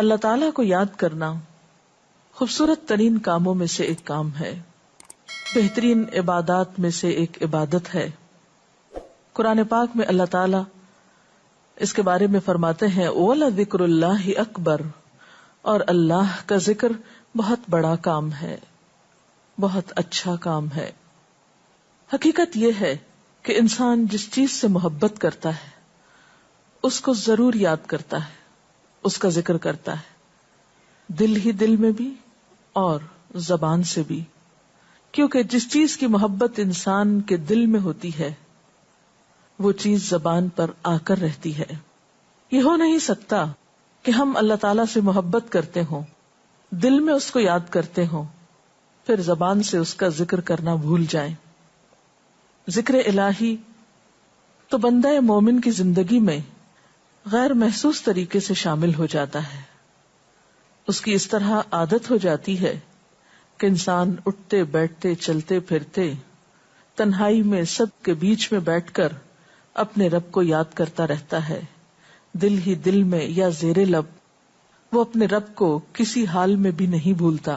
اللہ تعالیٰ کو یاد کرنا خوبصورت ترین کاموں میں سے ایک کام ہے، بہترین عبادات میں سے ایک عبادت ہے۔ قرآن پاک میں اللہ تعالیٰ اس کے بارے میں فرماتے ہیں وَلَذِكْرُ اللَّهِ أَكْبَرُ، اور اللہ کا ذکر بہت بڑا کام ہے، بہت اچھا کام ہے۔ حقیقت یہ ہے کہ انسان جس چیز سے محبت کرتا ہے اس کو ضرور یاد کرتا ہے، اس کا ذکر کرتا ہے، دل ہی دل میں بھی اور زبان سے بھی، کیونکہ جس چیز کی محبت انسان کے دل میں ہوتی ہے وہ چیز زبان پر آ کر رہتی ہے۔ یہ ہو نہیں سکتا کہ ہم اللہ تعالیٰ سے محبت کرتے ہوں، دل میں اس کو یاد کرتے ہوں، پھر زبان سے اس کا ذکر کرنا بھول جائیں۔ ذکر الہی تو بندہ مومن کی زندگی میں غیر محسوس طریقے سے شامل ہو جاتا ہے، اس کی اس طرح عادت ہو جاتی ہے کہ انسان اٹھتے بیٹھتے چلتے پھرتے تنہائی میں سب کے بیچ میں بیٹھ کر اپنے رب کو یاد کرتا رہتا ہے، دل ہی دل میں یا زیر لب وہ اپنے رب کو کسی حال میں بھی نہیں بھولتا۔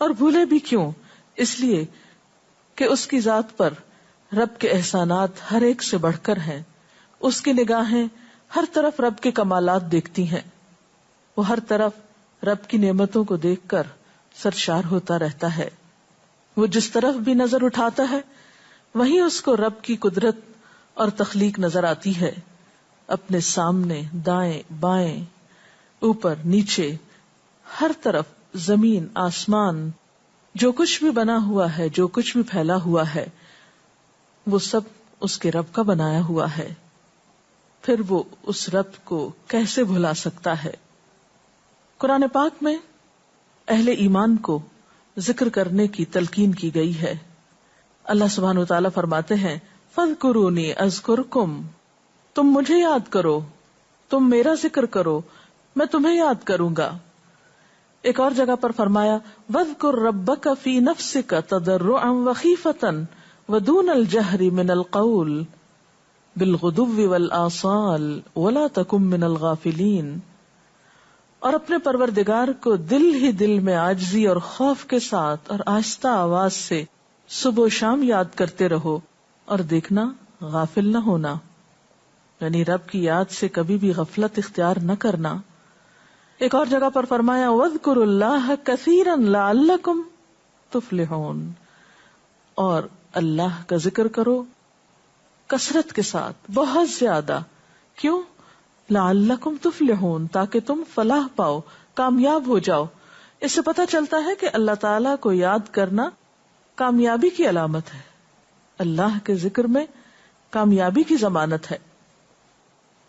اور بھولے بھی کیوں؟ اس لیے کہ اس کی ذات پر رب کے احسانات ہر ایک سے بڑھ کر ہیں، اس کی نگاہیں ہر طرف رب کے کمالات دیکھتی ہیں، وہ ہر طرف رب کی نعمتوں کو دیکھ کر سرشار ہوتا رہتا ہے۔ وہ جس طرف بھی نظر اٹھاتا ہے وہیں اس کو رب کی قدرت اور تخلیق نظر آتی ہے، اپنے سامنے، دائیں بائیں، اوپر نیچے، ہر طرف زمین آسمان، جو کچھ بھی بنا ہوا ہے، جو کچھ بھی پھیلا ہوا ہے، وہ سب اس کے رب کا بنایا ہوا ہے۔ پھر وہ اس رب کو کیسے بھلا سکتا ہے؟ قرآن پاک میں اہل ایمان کو ذکر کرنے کی تلقین کی گئی ہے۔ اللہ سبحانہ وتعالیٰ فرماتے ہیں فَاذْكُرُونِي أَذْكُرْكُمْ، تم مجھے یاد کرو، تم میرا ذکر کرو، میں تمہیں یاد کروں گا۔ ایک اور جگہ پر فرمایا وَاذْكُرْ رَبَّكَ فِي نَفْسِكَ تَضَرُّعًا وَخِيفَةً وَدُونَ الْجَهْرِ مِنَ الْقَوْلِ بِالْغُدُوِّ وَالْآصَالِ وَلَا تَكُن مِّنَ الْغَافِلِينَ، اور اپنے پروردگار کو دل ہی دل میں عاجزی اور خوف کے ساتھ اور آہستہ آواز سے صبح و شام یاد کرتے رہو، اور دیکھنا غافل نہ ہونا، یعنی رب کی یاد سے کبھی بھی غفلت اختیار نہ کرنا۔ ایک اور جگہ پر فرمایا وَاذْكُرُوا اللَّهَ كَثِيرًا لَعَلَّكُمْ تُفْلِحُونَ، اور اللہ کا ذکر کرو کثرت کے ساتھ، بہت زیادہ۔ کیوں؟ لعلکم تفلحون، تاکہ تم فلاح پاؤ، کامیاب ہو جاؤ۔ اس سے پتہ چلتا ہے کہ اللہ تعالیٰ کو یاد کرنا کامیابی کی علامت ہے، اللہ کے ذکر میں کامیابی کی ضمانت ہے۔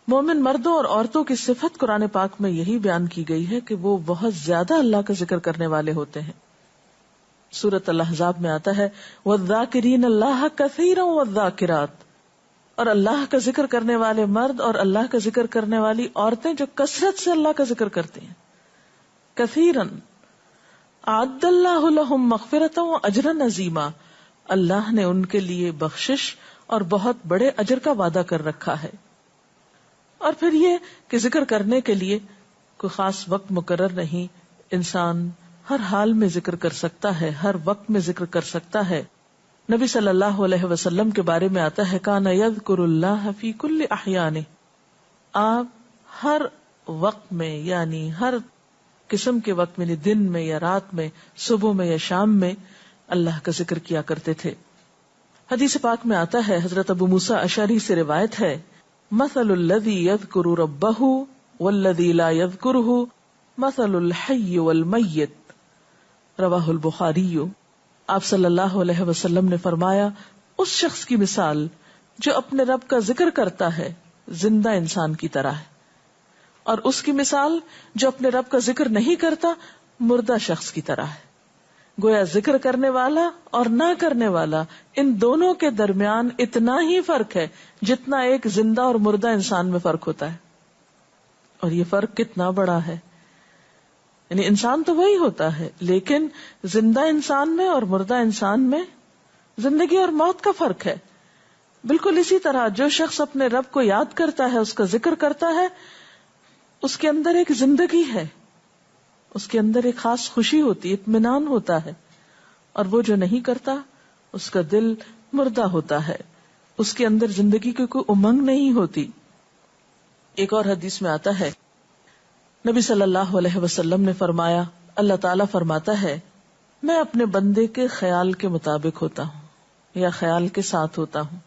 مومن مردوں اور عورتوں کی صفت قرآن پاک میں یہی بیان کی گئی ہے کہ وہ بہت زیادہ اللہ کا ذکر کرنے والے ہوتے ہیں۔ سورۃ الاحزاب میں آتا ہے وَالذَّاكِرِينَ اللَّهَ كَثِيرًا وَالذَّاكِرَاتِ، اور اللہ کا ذکر کرنے والے مرد اور اللہ کا ذکر کرنے والی عورتیں جو کثرت سے اللہ کا ذکر کرتے ہیں۔ کثیرن اعد اللہ لہم مغفرۃ واجرا عظیما، اللہ نے ان کے لیے بخشش اور بہت بڑے اجر کا وعدہ کر رکھا ہے۔ اور پھر یہ کہ ذکر کرنے کے لیے کوئی خاص وقت مقرر نہیں، انسان ہر حال میں ذکر کر سکتا ہے، ہر وقت میں ذکر کر سکتا ہے۔ نبی صلی اللہ علیہ وسلم کے بارے میں آتا ہے کان یذکر اللہ فی کل احیانہ، آپ ہر وقت میں، یعنی ہر قسم کے وقت میں، یعنی دن میں یا رات میں، صبح میں یا شام میں اللہ کا ذکر کیا کرتے تھے۔ حدیث پاک میں آتا ہے، حضرت ابو موسیٰ اشعری سے روایت ہے مثل الذی یذکر ربہ والذی لا یذکرہ مثل الحی والمیت، رواہ البخاری۔ آپ صلی اللہ علیہ وسلم نے فرمایا اس شخص کی مثال جو اپنے رب کا ذکر کرتا ہے زندہ انسان کی طرح ہے، اور اس کی مثال جو اپنے رب کا ذکر نہیں کرتا مردہ شخص کی طرح ہے۔ گویا ذکر کرنے والا اور نہ کرنے والا، ان دونوں کے درمیان اتنا ہی فرق ہے جتنا ایک زندہ اور مردہ انسان میں فرق ہوتا ہے۔ اور یہ فرق کتنا بڑا ہے، یعنی انسان تو وہی ہوتا ہے، لیکن زندہ انسان میں اور مردہ انسان میں زندگی اور موت کا فرق ہے۔ بالکل اسی طرح جو شخص اپنے رب کو یاد کرتا ہے، اس کا ذکر کرتا ہے، اس کے اندر ایک زندگی ہے، اس کے اندر ایک خاص خوشی ہوتی ہے، اطمینان ہوتا ہے، اور وہ جو نہیں کرتا اس کا دل مردہ ہوتا ہے، اس کے اندر زندگی کی کوئی امنگ نہیں ہوتی. ایک اور حدیث میں آتا ہے، نبی صلی اللہ علیہ وسلم نے فرمایا، اللہ تعالیٰ فرماتا ہے میں اپنے بندے کے خیال کے مطابق ہوتا ہوں یا خیال کے ساتھ ہوتا ہوں.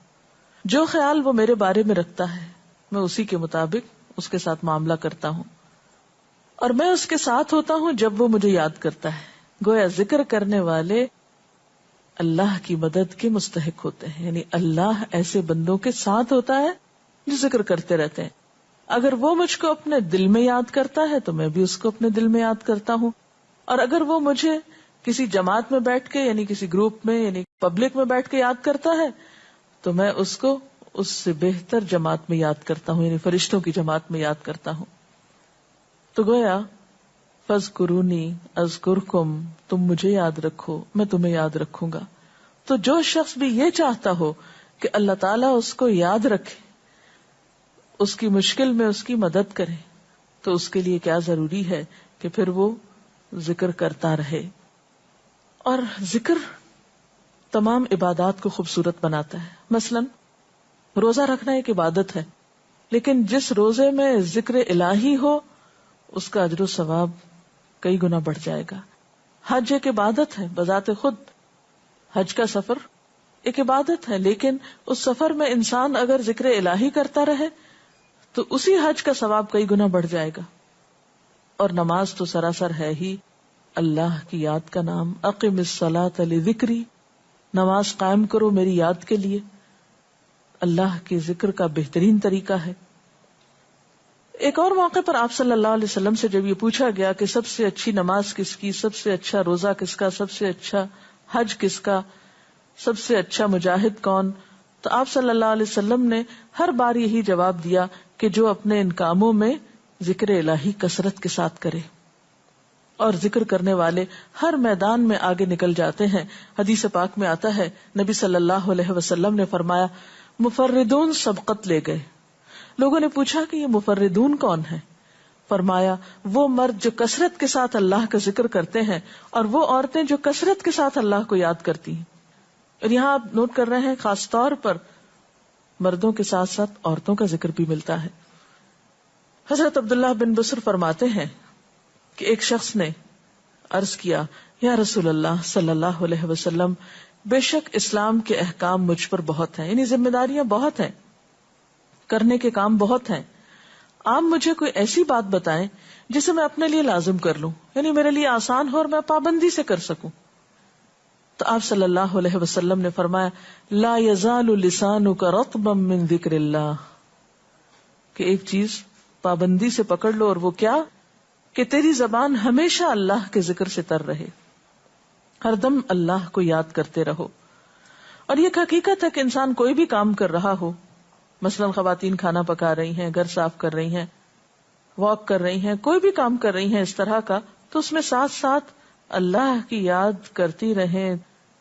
جو خیال وہ میرے بارے میں رکھتا ہے میں اسی کے مطابق اس کے ساتھ معاملہ کرتا ہوں، اور میں اس کے ساتھ ہوتا ہوں جب وہ مجھے یاد کرتا ہے. گویا ذکر کرنے والے اللہ کی مدد کے مستحق ہوتے ہیں، یعنی اللہ ایسے بندوں کے ساتھ ہوتا ہے جو ذکر کرتے رہتے ہیں. اگر وہ مجھ کو اپنے دل میں یاد کرتا ہے تو میں بھی اس کو اپنے دل میں یاد کرتا ہوں، اور اگر وہ مجھے کسی جماعت میں بیٹھ کے یعنی کسی گروپ میں یعنی پبلک میں بیٹھ کے یاد کرتا ہے تو میں اس کو اس سے بہتر جماعت میں یاد کرتا ہوں، یعنی فرشتوں کی جماعت میں یاد کرتا ہوں. تو گویا فاذکرونی اذکرکم، تم مجھے یاد رکھو میں تمہیں یاد رکھوں گا. تو جو شخص بھی یہ چاہتا ہو کہ اللہ تعالیٰ اس کو یاد رکھے، اس کی مشکل میں اس کی مدد کرے، تو اس کے لیے کیا ضروری ہے کہ پھر وہ ذکر کرتا رہے. اور ذکر تمام عبادات کو خوبصورت بناتا ہے. مثلا روزہ رکھنا ایک عبادت ہے، لیکن جس روزے میں ذکر الہی ہو اس کا اجر و ثواب کئی گنا بڑھ جائے گا. حج ایک عبادت ہے بذات خود، حج کا سفر ایک عبادت ہے، لیکن اس سفر میں انسان اگر ذکر الہی کرتا رہے تو اسی حج کا ثواب کئی گنا بڑھ جائے گا. اور نماز تو سراسر ہے ہی اللہ کی یاد کا نام. اقم الصلاۃ لذکری، نماز قائم کرو میری یاد کے لیے. اللہ کے ذکر کا بہترین طریقہ ہے. ایک اور موقع پر آپ صلی اللہ علیہ وسلم سے جب یہ پوچھا گیا کہ سب سے اچھی نماز کس کی، سب سے اچھا روزہ کس کا، سب سے اچھا حج کس کا، سب سے اچھا مجاہد کون، تو آپ صلی اللہ علیہ وسلم نے ہر بار یہی جواب دیا کہ جو اپنے ان کاموں میں ذکر الہی کثرت کے ساتھ کرے. اور ذکر کرنے والے ہر میدان میں آگے نکل جاتے ہیں. حدیث پاک میں آتا ہے نبی صلی اللہ علیہ وسلم نے فرمایا مفردون سبقت لے گئے. لوگوں نے پوچھا کہ یہ مفردون کون ہے؟ فرمایا وہ مرد جو کثرت کے ساتھ اللہ کا ذکر کرتے ہیں اور وہ عورتیں جو کثرت کے ساتھ اللہ کو یاد کرتی ہیں. اور یہاں آپ نوٹ کر رہے ہیں خاص طور پر مردوں کے ساتھ ساتھ عورتوں کا ذکر بھی ملتا ہے. حضرت عبداللہ بن بصر فرماتے ہیں کہ ایک شخص نے عرض کیا یا رسول اللہ صلی اللہ علیہ وسلم، بے شک اسلام کے احکام مجھ پر بہت ہیں، یعنی ذمہ داریاں بہت ہیں، کرنے کے کام بہت ہیں. آپ مجھے کوئی ایسی بات بتائیں جسے میں اپنے لیے لازم کر لوں، یعنی میرے لیے آسان ہو اور میں پابندی سے کر سکوں. تو آپ صلی اللہ علیہ وسلم نے فرمایا لا یزال لسانک رطبا من ذکر اللہ، کہ ایک چیز پابندی سے پکڑ لو، اور وہ کیا کہ تیری زبان ہمیشہ اللہ کے ذکر سے تر رہے، ہر دم اللہ کو یاد کرتے رہو. اور یہ حقیقت ہے کہ انسان کوئی بھی کام کر رہا ہو، مثلا خواتین کھانا پکا رہی ہیں، گھر صاف کر رہی ہیں، واک کر رہی ہیں، کوئی بھی کام کر رہی ہیں اس طرح کا، تو اس میں ساتھ ساتھ اللہ کی یاد کرتی رہیں.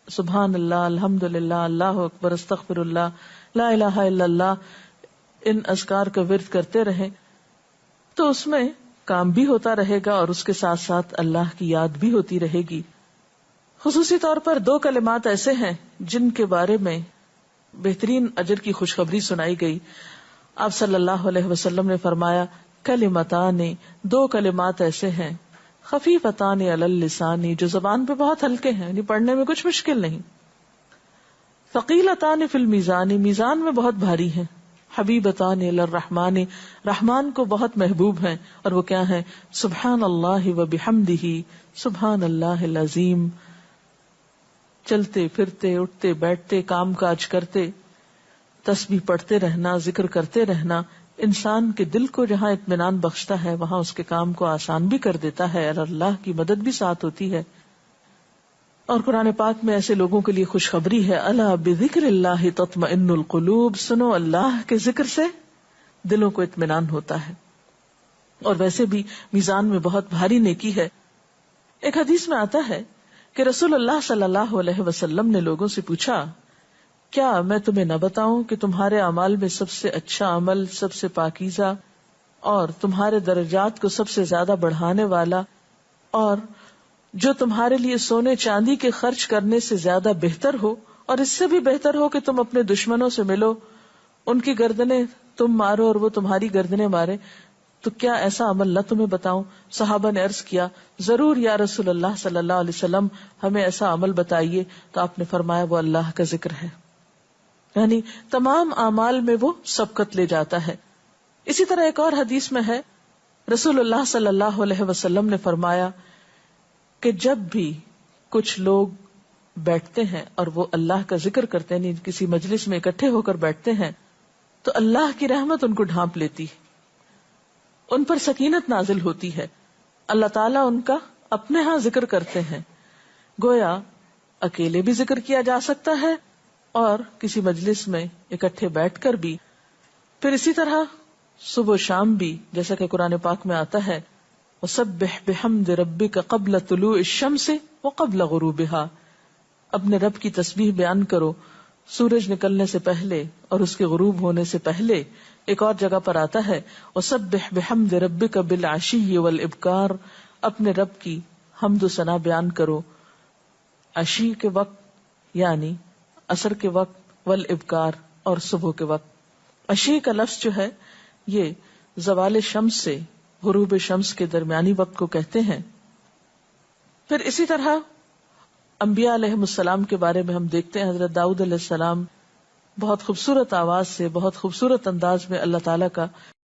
سبحان اللہ، الحمدللہ، اللہ اکبر، استغفر اللہ، لا الہ الا اللہ، ان اذکار کا ورد کرتے رہیں، تو اس میں کام بھی ہوتا رہے گا اور اس کے ساتھ ساتھ اللہ کی یاد بھی ہوتی رہے گی. خصوصی طور پر 2 کلمات ایسے ہیں جن کے بارے میں بہترین اجر کی خوشخبری سنائی گئی. آپ صلی اللہ علیہ وسلم نے فرمایا کلمتان، 2 کلمات ایسے ہیں خفیفتان علی اللسان، جو زبان پہ بہت ہلکے ہیں، یعنی پڑھنے میں کچھ مشکل نہیں. ثقیلتان فی المیزان، میزان میں بہت بھاری ہیں. حبیبتان الی الرحمن، رحمان کو بہت محبوب ہیں. اور وہ کیا ہیں؟ سبحان اللہ و بحمدہ، سبحان اللہ العظیم. چلتے پھرتے، اٹھتے بیٹھتے، کام کاج کرتے، تسبیح پڑھتے رہنا، ذکر کرتے رہنا انسان کے دل کو جہاں اطمینان بخشتا ہے وہاں اس کے کام کو آسان بھی کر دیتا ہے اور اللہ کی مدد بھی ساتھ ہوتی ہے. اور قرآن پاک میں ایسے لوگوں کے لیے خوشخبری ہے، الا بذکر اللہ تطمئن القلوب، سنو اللہ کے ذکر سے دلوں کو اطمینان ہوتا ہے. اور ویسے بھی میزان میں بہت بھاری نیکی ہے. ایک حدیث میں آتا ہے کہ رسول اللہ صلی اللہ علیہ وسلم نے لوگوں سے پوچھا کیا میں تمہیں نہ بتاؤں کہ تمہارے اعمال میں سب سے اچھا عمل، سب سے پاکیزہ اور تمہارے درجات کو سب سے زیادہ بڑھانے والا، اور جو تمہارے لیے سونے چاندی کے خرچ کرنے سے زیادہ بہتر ہو، اور اس سے بھی بہتر ہو کہ تم اپنے دشمنوں سے ملو، ان کی گردنیں تم مارو اور وہ تمہاری گردنیں مارے، تو کیا ایسا عمل نہ تمہیں بتاؤں؟ صحابہ نے عرض کیا ضرور یا رسول اللہ صلی اللہ علیہ وسلم، ہمیں ایسا عمل بتائیے. تو آپ نے فرمایا وہ اللہ کا ذکر ہے، یعنی تمام اعمال میں وہ سبقت لے جاتا ہے. اسی طرح ایک اور حدیث میں ہے، رسول اللہ صلی اللہ علیہ وسلم نے فرمایا کہ جب بھی کچھ لوگ بیٹھتے ہیں اور وہ اللہ کا ذکر کرتے ہیں، کسی مجلس میں اکٹھے ہو کر بیٹھتے ہیں، تو اللہ کی رحمت ان کو ڈھانپ لیتی ہے، ان پر سکینت نازل ہوتی ہے. اللہ تعالیٰ ان کا اپنے ہاں ذکر کرتے ہیں. گویا اکیلے بھی ذکر کیا جا سکتا ہے اور کسی مجلس میں اکٹھے بیٹھ کر بھی. پھر اسی طرح صبح و شام بھی، جیسا کہ قرآن پاک میں آتا ہے وَسَبِّحْ بِحَمْدِ رَبِّكَ قَبْلَ طُلُوعِ الشَّمْسِ وَقَبْلَ غُرُوبِهَا، اپنے رب کی تسبیح بیان کرو سورج نکلنے سے پہلے اور اس کے غروب ہونے سے پہلے. ایک اور جگہ پر آتا ہے وَسَبِّحْ بِحَمْدِ رَبِّكَ بِالْعَشِيِّ وَالْإِبْكَارِ، اپنے رب کی حمد و ثنا بیان کرو عشی کے وقت یعنی عصر کے وقت، والابکار اور صبح کے وقت. عشی کا لفظ جو ہے یہ زوال شمس سے غروب شمس کے درمیانی وقت کو کہتے ہیں. پھر اسی طرح انبیاء علیہ السلام کے بارے میں ہم دیکھتے ہیں، حضرت داؤد علیہ السلام بہت خوبصورت آواز سے، بہت خوبصورت انداز میں اللہ تعالیٰ کا